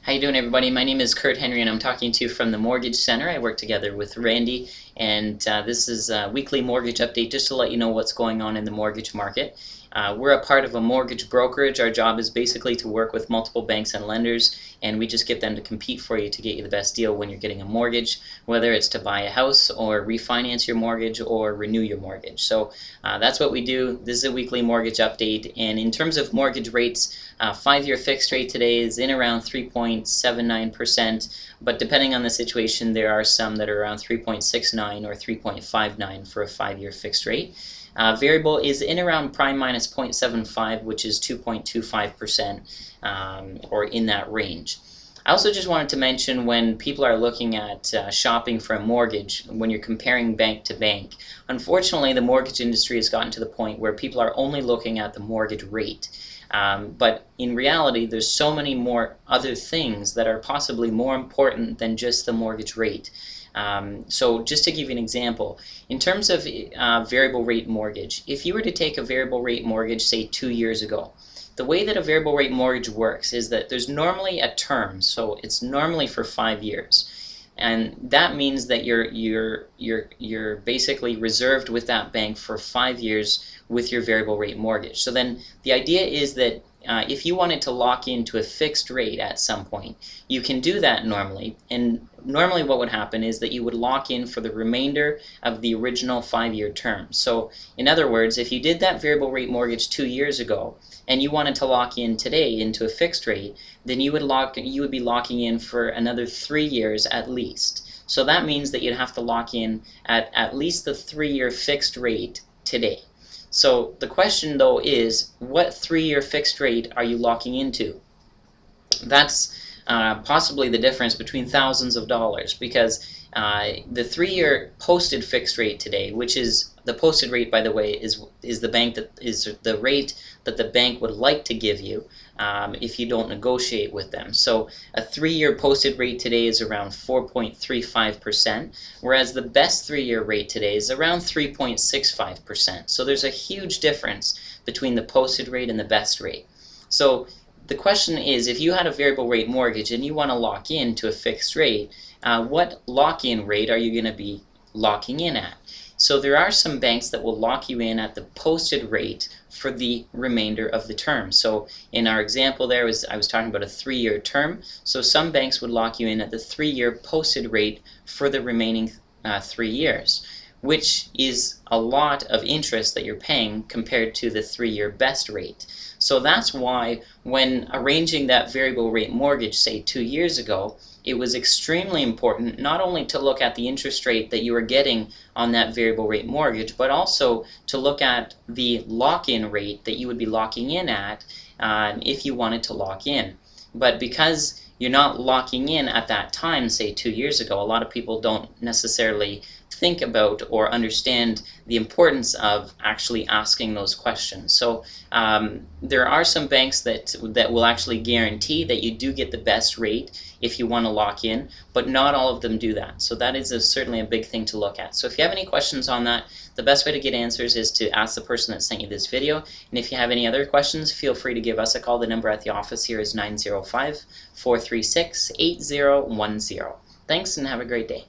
How you doing, everybody? My name is Kurt Henry, and I'm talking to you from the Mortgage Center. I work together with Randy, and this is a weekly mortgage update just to let you know what's going on in the mortgage market. We're a part of a mortgage brokerage. Our job is basically to work with multiple banks and lenders, and we just get them to compete for you to get you the best deal when you're getting a mortgage, whether it's to buy a house or refinance your mortgage or renew your mortgage. So that's what we do. This is a weekly mortgage update, and in terms of mortgage rates, 5-year fixed rate today is in around 3.79%, but depending on the situation, there are some that are around 3.69 or 3.59 for a 5-year fixed rate. Variable is in around prime minus 0.75, which is 2.25%, or in that range. I also just wanted to mention, when people are looking at shopping for a mortgage, when you're comparing bank to bank, unfortunately the mortgage industry has gotten to the point where people are only looking at the mortgage rate. But in reality, there's so many more other things that are possibly more important than just the mortgage rate. So just to give you an example, in terms of variable rate mortgage, if you were to take a variable rate mortgage, say 2 years ago, the way that a variable rate mortgage works is that there's normally a term, so it's normally for 5 years. And that means that you're basically reserved with that bank for 5 years with your variable rate mortgage. So then the idea is that if you wanted to lock into a fixed rate at some point, you can do that normally. And normally what would happen is that you would lock in for the remainder of the original 5-year term. So in other words, if you did that variable rate mortgage 2 years ago and you wanted to lock in today into a fixed rate, then you would be locking in for another 3 years at least. So that means that you'd have to lock in at least the 3-year fixed rate today. So the question though is, what 3-year fixed rate are you locking into? That's possibly the difference between thousands of dollars, because the 3-year posted fixed rate today, which is the posted rate, by the way, is the rate that the bank would like to give you if you don't negotiate with them. So a 3-year posted rate today is around 4.35%, whereas the best 3-year rate today is around 3.65%. So there's a huge difference between the posted rate and the best rate. So the question is, if you had a variable rate mortgage and you want to lock in to a fixed rate, what lock-in rate are you going to be locking in at? So there are some banks that will lock you in at the posted rate for the remainder of the term. So in our example there, I was talking about a 3-year term. So some banks would lock you in at the 3-year posted rate for the remaining 3 years, which is a lot of interest that you're paying compared to the 3-year best rate. So that's why when arranging that variable rate mortgage, say 2 years ago, it was extremely important not only to look at the interest rate that you were getting on that variable rate mortgage, but also to look at the lock-in rate that you would be locking in at if you wanted to lock in. But because you're not locking in at that time, say 2 years ago, a lot of people don't necessarily think about or understand the importance of actually asking those questions. So there are some banks that will actually guarantee that you do get the best rate if you want to lock in, but not all of them do that. So that is certainly a big thing to look at. So if you have any questions on that, the best way to get answers is to ask the person that sent you this video. And if you have any other questions, feel free to give us a call. The number at the office here is 905-436-8010. Thanks, and have a great day.